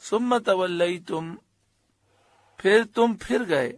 ثم تولیتم، پھر تم پھر گئے،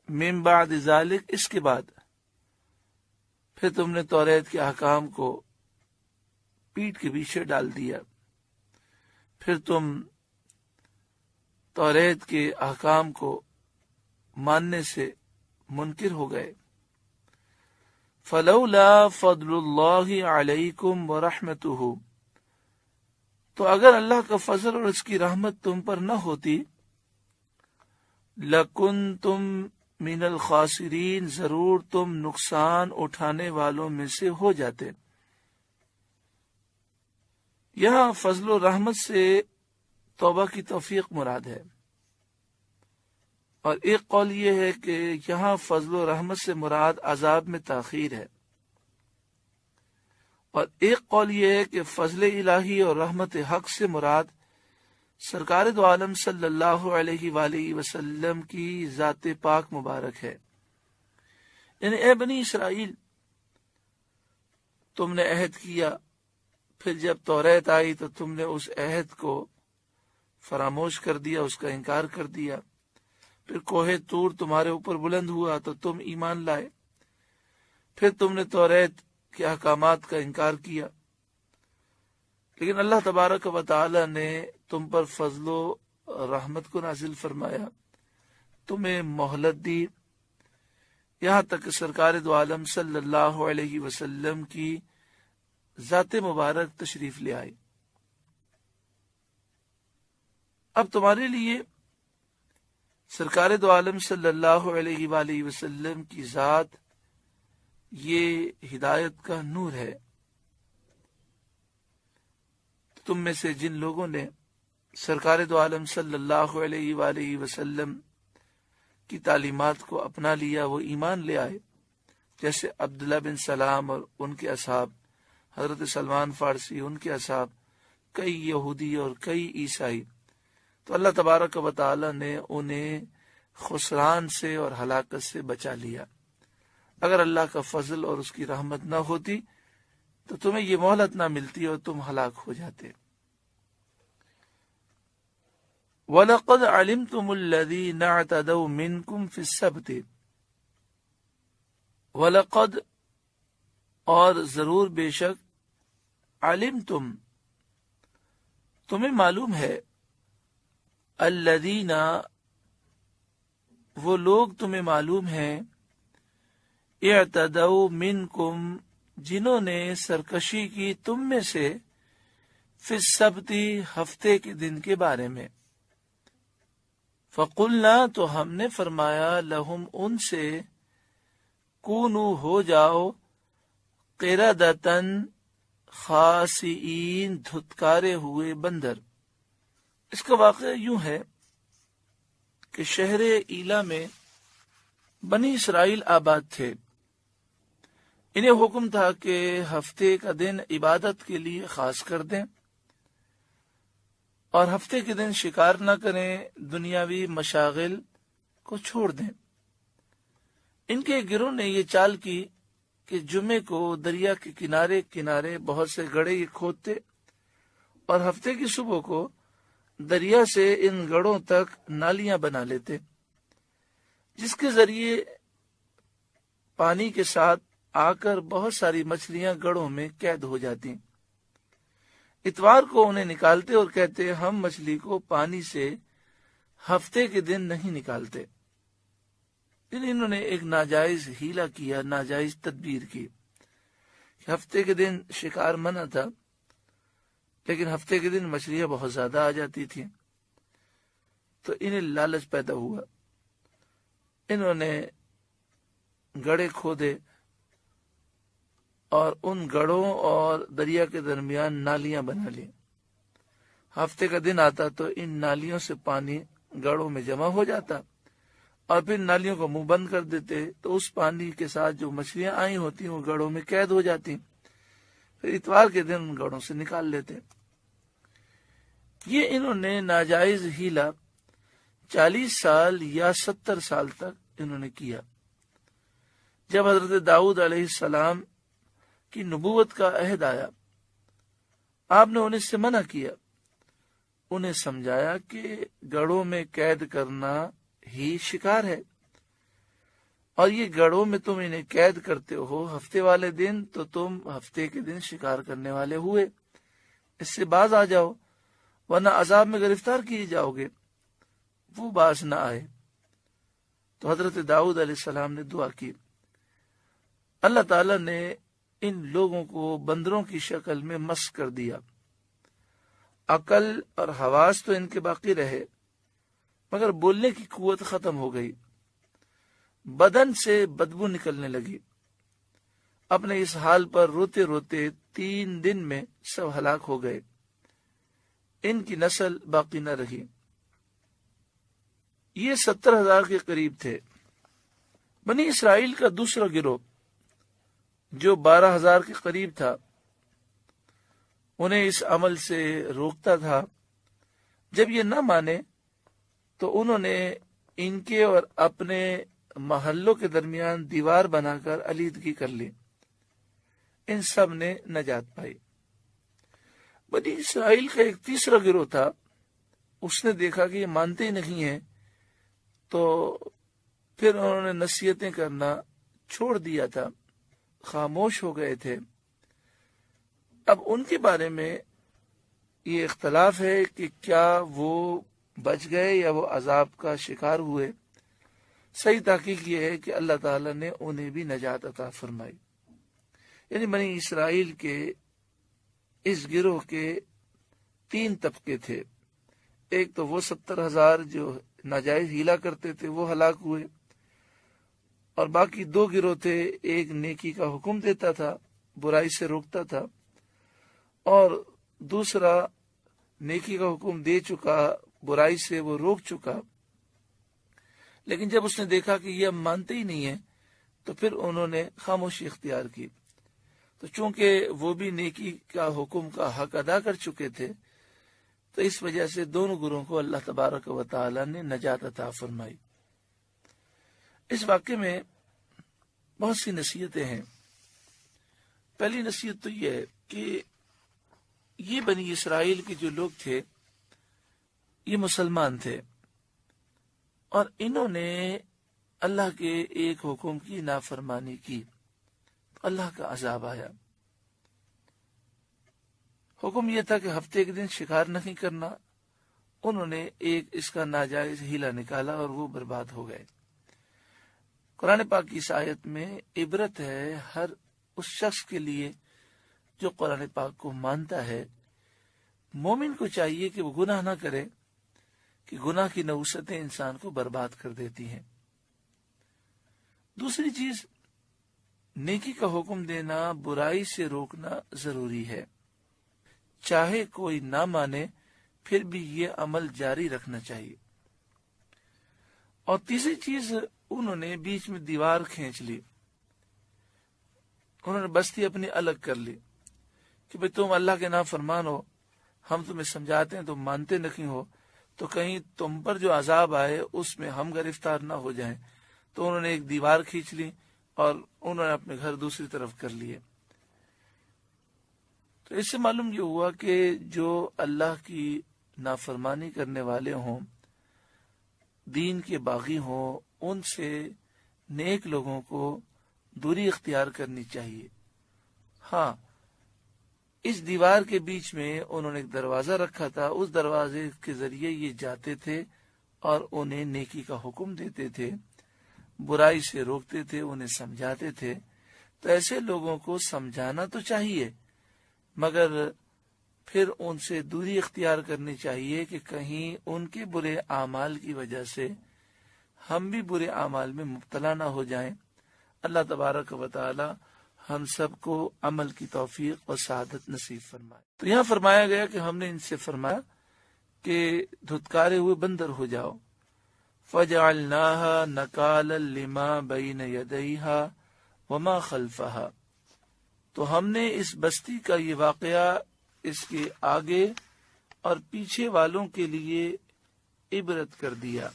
من بعد ذالک، اس کے بعد، پھر تم نے توریت کے احکام کو پیٹھ کے پیچھے ڈال دیا، پھر تم توریت کے احکام کو ماننے سے منکر ہو گئے۔ فلولا فضل اللہ علیکم ورحمتہ، تو اگر اللہ کا فضل اور اس کی رحمت تم پر نہ ہوتی، لکنتم من الخاسرین، ضرور تم نقصان اٹھانے والوں میں سے ہو جاتے۔ یہاں فضل و رحمت سے توبہ کی توفیق مراد ہے، اور ایک قول یہ ہے کہ یہاں فضل و رحمت سے مراد عذاب میں تاخیر ہے، اور ایک قول یہ ہے کہ فضل الہی اور رحمت حق سے مراد سرکار دو عالم صلی اللہ علیہ وآلہ وسلم کی ذات پاک مبارک ہے۔ یعنی اے بنی اسرائیل، تم نے عہد کیا، پھر جب توریت آئی تو تم نے اس عہد کو فراموش کر دیا، اس کا انکار کر دیا، پھر کوہ طور تمہارے اوپر بلند ہوا تو تم ایمان لائے، پھر تم نے توریت کے احکامات کا انکار کیا، لیکن اللہ تبارک و تعالی نے تم پر فضل و رحمت کو نازل فرمایا، تمہیں مہلت دی، یہاں تک کہ سرکار دو عالم صلی اللہ علیہ وسلم کی ذات مبارک تشریف لے آئی۔ اب تمہارے لیے سرکار دو عالم صلی اللہ علیہ وآلہ وسلم کی ذات یہ ہدایت کا نور ہے۔ تم میں سے جن لوگوں نے سرکار دو عالم صلی اللہ علیہ وآلہ وسلم کی تعلیمات کو اپنا لیا، وہ ایمان لے آئے، جیسے عبداللہ بن سلام اور ان کے اصحاب، حضرت سلمان فارسی، ان کے اصحاب، کئی یہودی اور کئی عیسائی، تو اللہ تبارک و تعالی نے انہیں خسران سے اور ہلاکت سے بچا لیا۔ اگر اللہ کا فضل اور اس کی رحمت نہ ہوتی تو تمہیں یہ مہلت نہ ملتی اور تم ہلاک ہو جاتے۔ وَلَقَدْ عَلِمْتُمُ الَّذِينَ اعْتَدَوْا مِنْكُمْ فِي السَّبْتِ، وَلَقَدْ، اور ضرور بے شک، علمتم، تمہیں معلوم ہے، الذین، وہ لوگ تمہیں معلوم ہیں، اعتدوا منکم، جنہوں نے سرکشی کی تم میں سے، فی السبت، ہفتے کے دن کے بارے میں، فقلنا، تو ہم نے فرمایا، لہم، ان سے، کونو، ہو جاؤ، قردۃً، خاسئین، دھتکارے ہوئے بندر۔ اس کا واقعہ یوں ہے کہ شہر ایلا میں بنی اسرائیل آباد تھے، انہیں حکم تھا کہ ہفتے کا دن عبادت کے لیے خاص کر دیں، اور ہفتے کے دن شکار نہ کریں، دنیاوی مشاغل کو چھوڑ دیں۔ ان کے گروہ نے یہ چال کی کہ جمعے کو دریا کے کنارے کنارے بہت سے گڑھے یہ کھودتے، اور ہفتے کی صبح کو دریا سے ان گڑھوں تک نالیاں بنا لیتے، جس کے ذریعے پانی کے ساتھ آ کر بہت ساری مچھلیاں گڑھوں میں قید ہو جاتی۔ اتوار کو انہیں نکالتے اور کہتے، ہم مچھلی کو پانی سے ہفتے کے دن نہیں نکالتے۔ انہوں نے ایک ناجائز ہیلا کیا، ناجائز تدبیر کی۔ ہفتے کے دن شکار منع تھا، لیکن ہفتے کے دن مچھلیاں بہت زیادہ آ جاتی تھیں، تو انہیں لالچ پیدا ہوا، انہوں نے گڑھے کھودے اور ان گڑھوں اور دریا کے درمیان نالیاں بنا لی۔ ہفتے کا دن آتا تو ان نالیوں سے پانی گڑھوں میں جمع ہو جاتا، اور پھر نالیوں کو منہ بند کر دیتے، تو اس پانی کے ساتھ جو مچھلیاں آئی ہوتی وہ گڑھوں میں قید ہو جاتی، پھر اتوار کے دن ان گڑھوں سے نکال لیتے۔ یہ انہوں نے ناجائز ہیلا 40 سال یا 70 سال تک انہوں نے کیا۔ جب حضرت داؤد علیہ السلام کی نبوت کا عہد آیا، آپ نے انہیں سے منع کیا، انہیں سمجھایا کہ گڑھوں میں قید کرنا ہی شکار ہے، اور یہ گڑھوں میں تم انہیں قید کرتے ہو ہفتے والے دن، تو تم ہفتے کے دن شکار کرنے والے ہوئے، اس سے باز آ جاؤ ورنہ عذاب میں گرفتار کیے جاؤ گے۔ وہ باز نہ آئے تو حضرت داؤد علیہ السلام نے دعا کی، اللہ تعالیٰ نے ان لوگوں کو بندروں کی شکل میں مسخ کر دیا، عقل اور حواس تو ان کے باقی رہے مگر بولنے کی قوت ختم ہو گئی، بدن سے بدبو نکلنے لگی۔ اپنے اس حال پر روتے روتے 3 دن میں سب ہلاک ہو گئے، ان کی نسل باقی نہ رہی۔ یہ 70,000 کے قریب تھے۔ بنی اسرائیل کا دوسرا گروہ جو 12,000 کے قریب تھا، انہیں اس عمل سے روکتا تھا۔ جب یہ نہ مانے تو انہوں نے ان کے اور اپنے محلوں کے درمیان دیوار بنا کر علیحدگی کر لی، ان سب نے نجات پائی۔ بنی اسرائیل کا ایک تیسرا گروہ تھا، اس نے دیکھا کہ یہ مانتے ہی نہیں ہیں، تو پھر انہوں نے نصیحتیں کرنا چھوڑ دیا تھا، خاموش ہو گئے تھے۔ اب ان کے بارے میں یہ اختلاف ہے کہ کیا وہ بچ گئے یا وہ عذاب کا شکار ہوئے۔ صحیح تحقیق یہ ہے کہ اللہ تعالیٰ نے انہیں بھی نجات عطا فرمائی۔ یعنی بنی اسرائیل کے اس گروہ کے 3 طبقے تھے، ایک تو وہ 70,000 جو ناجائز ہیلا کرتے تھے وہ ہلاک ہوئے، اور باقی 2 گروہ تھے، ایک نیکی کا حکم دیتا تھا، برائی سے روکتا تھا، اور دوسرا نیکی کا حکم دے چکا، برائی سے وہ روک چکا، لیکن جب اس نے دیکھا کہ یہ اب مانتے ہی نہیں ہیں تو پھر انہوں نے خاموشی اختیار کی۔ تو چونکہ وہ بھی نیکی کا حکم کا حق ادا کر چکے تھے، تو اس وجہ سے دونوں گروہوں کو اللہ تبارک و تعالی نے نجات عطا فرمائی۔ اس واقعے میں بہت سی نصیحتیں ہیں۔ پہلی نصیحت تو یہ ہے کہ یہ بنی اسرائیل کے جو لوگ تھے یہ مسلمان تھے، اور انہوں نے اللہ کے ایک حکم کی نافرمانی کی، تو اللہ کا عذاب آیا۔ حکم یہ تھا کہ ہفتے کے دن شکار نہیں کرنا، انہوں نے ایک اس کا ناجائز ہیلا نکالا اور وہ برباد ہو گئے۔ قرآن پاک کی اس آیت میں عبرت ہے ہر اس شخص کے لیے جو قرآن پاک کو مانتا ہے۔ مومن کو چاہیے کہ وہ گناہ نہ کرے، کہ گناہ کی نحوستیں انسان کو برباد کر دیتی ہیں۔ دوسری چیز، نیکی کا حکم دینا، برائی سے روکنا ضروری ہے، چاہے کوئی نہ مانے پھر بھی یہ عمل جاری رکھنا چاہیے۔ اور تیسری چیز، انہوں نے بیچ میں دیوار کھینچ لی، انہوں نے بستی اپنی الگ کر لی کہ بھئی تم اللہ کے نافرمان ہو، ہم تمہیں سمجھاتے ہیں تم مانتے نہیں ہو، تو کہیں تم پر جو عذاب آئے اس میں ہم گرفتار نہ ہو جائیں۔ تو انہوں نے ایک دیوار کھینچ لی اور انہوں نے اپنے گھر دوسری طرف کر لیے۔ تو اس سے معلوم یہ ہوا کہ جو اللہ کی نافرمانی کرنے والے ہوں، دین کے باغی ہوں، ان سے نیک لوگوں کو دوری اختیار کرنی چاہیے۔ ہاں، اس دیوار کے بیچ میں انہوں نے ایک دروازہ رکھا تھا، اس دروازے کے ذریعے یہ جاتے تھے اور انہیں نیکی کا حکم دیتے تھے، برائی سے روکتے تھے، انہیں سمجھاتے تھے۔ تو ایسے لوگوں کو سمجھانا تو چاہیے، مگر پھر ان سے دوری اختیار کرنی چاہیے کہ کہیں ان کے برے اعمال کی وجہ سے ہم بھی برے اعمال میں مبتلا نہ ہو جائیں۔ اللہ تبارک و تعالی ہم سب کو عمل کی توفیق اور سعادت نصیب فرمائے۔ تو یہاں فرمایا گیا کہ ہم نے ان سے فرمایا کہ دھتکارے ہوئے بندر ہو جاؤ، فَجَعَلْنَاهَا نَكَالًا لِمَا بَيْنَ يَدَيْهَا وَمَا خَلْفَهَا، تو ہم نے اس بستی کا یہ واقعہ اس کے آگے اور پیچھے والوں کے لیے عبرت کر دیا،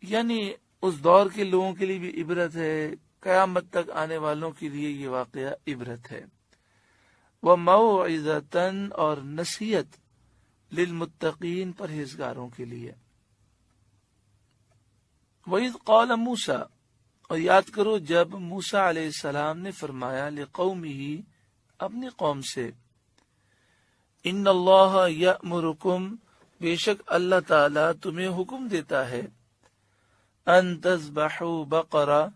یعنی اس دور کے لوگوں کے لیے بھی عبرت ہے، قیامت تک آنے والوں کے لیے یہ واقعہ عبرت ہے۔ وَمَوْعِظَةً، اور نصیحت، للمتقین پرہیزگاروں کے لیے۔ وَإِذْ قَالَ مُوسَىٰ، اور یاد کرو جب موسیٰ علیہ السلام نے فرمایا لِقَوْمِهِ، اپنی قوم سے، ان اللہ یأمرکم، بے شک اللہ تعالیٰ تمہیں حکم دیتا ہے، ان تذبحوا بقرہ،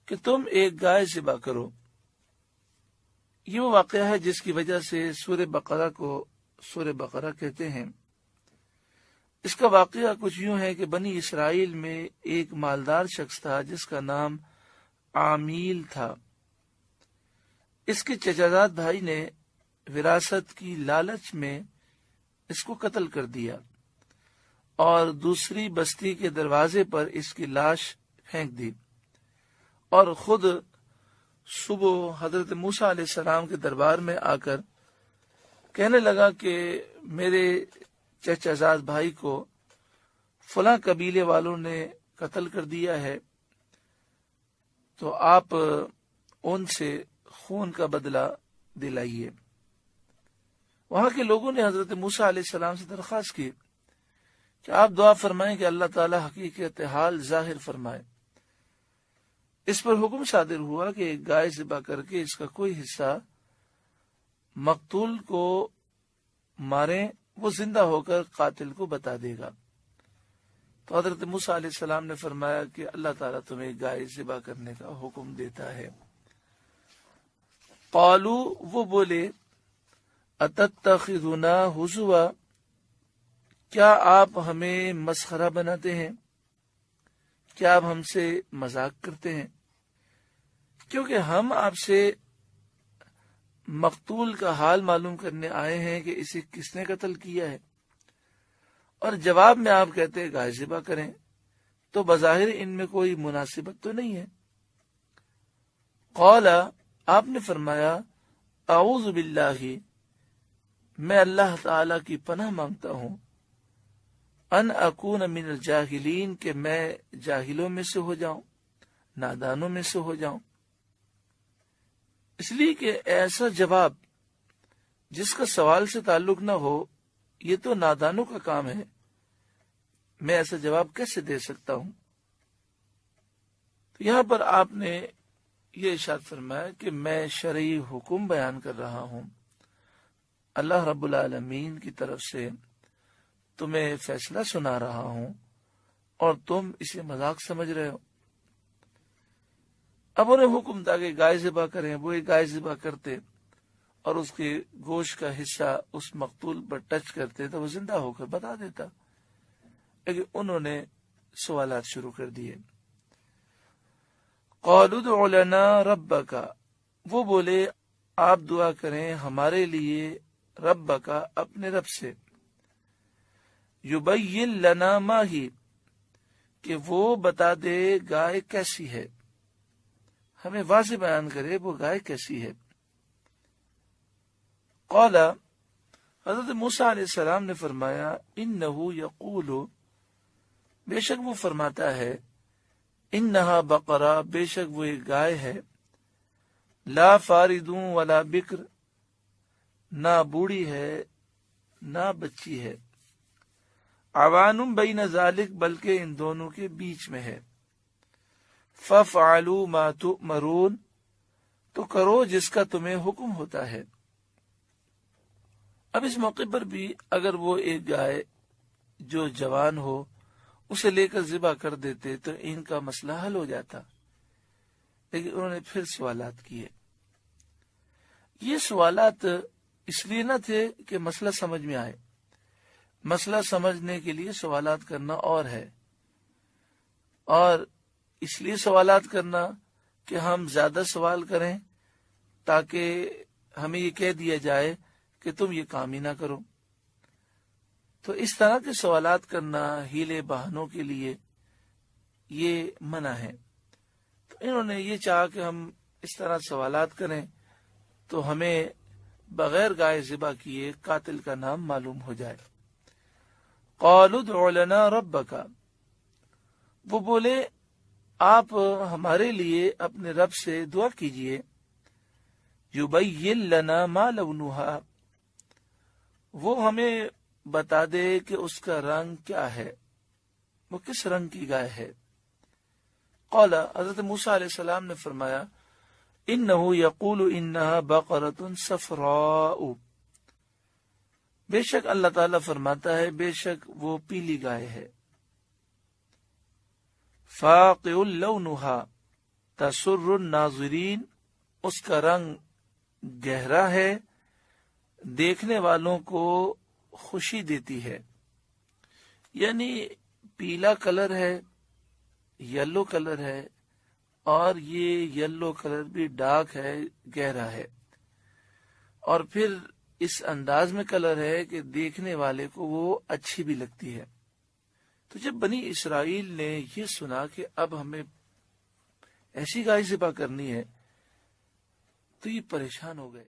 کہ تم ایک گائے ذبح کرو۔ یہ وہ واقعہ ہے جس کی وجہ سے سورہ بقرہ کو سورہ بقرہ کہتے ہیں۔ اس کا واقعہ کچھ یوں ہے کہ بنی اسرائیل میں ایک مالدار شخص تھا جس کا نام عامیل تھا۔ اس کے چچا زاد بھائی نے وراثت کی لالچ میں اس کو قتل کر دیا اور دوسری بستی کے دروازے پر اس کی لاش پھینک دی، اور خود صبح حضرت موسیٰ علیہ السلام کے دربار میں آ کر کہنے لگا کہ میرے چچا زاد بھائی کو فلاں قبیلے والوں نے قتل کر دیا ہے، تو آپ ان سے خون کا بدلہ دلائیے۔ وہاں کے لوگوں نے حضرت موسیٰ علیہ السلام سے درخواست کی کہ آپ دعا فرمائیں کہ اللہ تعالی حقیقت حال ظاہر فرمائے۔ اس پر حکم صادر ہوا کہ ایک گائے ذبح کر کے اس کا کوئی حصہ مقتول کو ماریں، وہ زندہ ہو کر قاتل کو بتا دے گا۔ تو حضرت موسیٰ علیہ السلام نے فرمایا کہ اللہ تعالیٰ تمہیں گائے ذبح کرنے کا حکم دیتا ہے۔ قالو، وہ بولے، اتتخذنا ہزوا، کیا آپ ہمیں مسخرہ بناتے ہیں؟ کیا آپ ہم سے مذاق کرتے ہیں؟ کیونکہ ہم آپ سے مقتول کا حال معلوم کرنے آئے ہیں کہ اسے کس نے قتل کیا ہے، اور جواب میں آپ کہتے ہیں گائے ذبح کریں، تو بظاہر ان میں کوئی مناسبت تو نہیں ہے۔ قال، آپ نے فرمایا، اعوذ باللہ، میں اللہ تعالی کی پناہ مانگتا ہوں، ان اکون من الجاہلین، کہ میں جاہلوں میں سے ہو جاؤں، نادانوں میں سے ہو جاؤں۔ اس لیے کہ ایسا جواب جس کا سوال سے تعلق نہ ہو، یہ تو نادانوں کا کام ہے، میں ایسا جواب کیسے دے سکتا ہوں؟ تو یہاں پر آپ نے یہ ارشاد فرمایا کہ میں شرعی حکم بیان کر رہا ہوں، اللہ رب العالمین کی طرف سے تمہیں فیصلہ سنا رہا ہوں، اور تم اسے مذاق سمجھ رہے ہو۔ اب انہیں حکم تھا کہ گائے ذبح کریں، وہ ایک گائے ذبح کرتے اور اس کے گوشت کا حصہ اس مقتول پر ٹچ کرتے تو وہ زندہ ہو کر بتا دیتا، لیکن انہوں نے سوالات شروع کر دیے۔ قالوا ادع لنا ربک، وہ بولے آپ دعا کریں ہمارے لیے، ربک، اپنے رب سے، یبین لنا ما ہی، کہ وہ بتا دے گائے کیسی ہے، ہمیں واضح بیان کرے وہ گائے کیسی ہے۔ قال، حضرت موسیٰ علیہ السلام نے فرمایا، انہو یقول، بے شک وہ فرماتا ہے، انہا بقرہ، بے شک وہ ایک گائے ہے، لا فاردون ولا بکر، نہ بوڑھی ہے نہ بچی ہے، عوان بین ذالک، بلکہ ان دونوں کے بیچ میں ہے، فَفْعَلُوا مَا تُؤْمَرُونَ، تو کرو جس کا تمہیں حکم ہوتا ہے۔ اب اس موقع پر بھی اگر وہ ایک گائے جو جوان ہو اسے لے کر ذبح کر دیتے تو ان کا مسئلہ حل ہو جاتا، لیکن انہوں نے پھر سوالات کیے۔ یہ سوالات اس لیے نہ تھے کہ مسئلہ سمجھ میں آئے، مسئلہ سمجھنے کے لیے سوالات کرنا اور ہے، اور اس لیے سوالات کرنا کہ ہم زیادہ سوال کریں تاکہ ہمیں یہ کہہ دیا جائے کہ تم یہ کام ہی نہ کرو۔ تو اس طرح کے سوالات کرنا ہیلے بہانوں کے لیے یہ منع ہے۔ تو انہوں نے یہ چاہا کہ ہم اس طرح سوالات کریں تو ہمیں بغیر گائے ذبح کیے قاتل کا نام معلوم ہو جائے۔ قالوا ادع لنا ربک، وہ بولے آپ ہمارے لیے اپنے رب سے دعا کیجئے، یبین لنا ما لونھا، وہ ہمیں بتا دے کہ اس کا رنگ کیا ہے، وہ کس رنگ کی گائے ہے۔ قال، حضرت موسیٰ علیہ السلام نے فرمایا، انہو یقول انہا بقرۃ صفراء، بے شک اللہ تعالیٰ فرماتا ہے بے شک وہ پیلی گائے ہے، فاقع لونہا تسر الناظرین، اس کا رنگ گہرا ہے، دیکھنے والوں کو خوشی دیتی ہے۔ یعنی پیلا کلر ہے، یلو کلر ہے، اور یہ یلو کلر بھی ڈارک ہے، گہرا ہے، اور پھر اس انداز میں کلر ہے کہ دیکھنے والے کو وہ اچھی بھی لگتی ہے۔ تو جب بنی اسرائیل نے یہ سنا کہ اب ہمیں ایسی گائے ذبح کرنی ہے تو یہ پریشان ہو گئے۔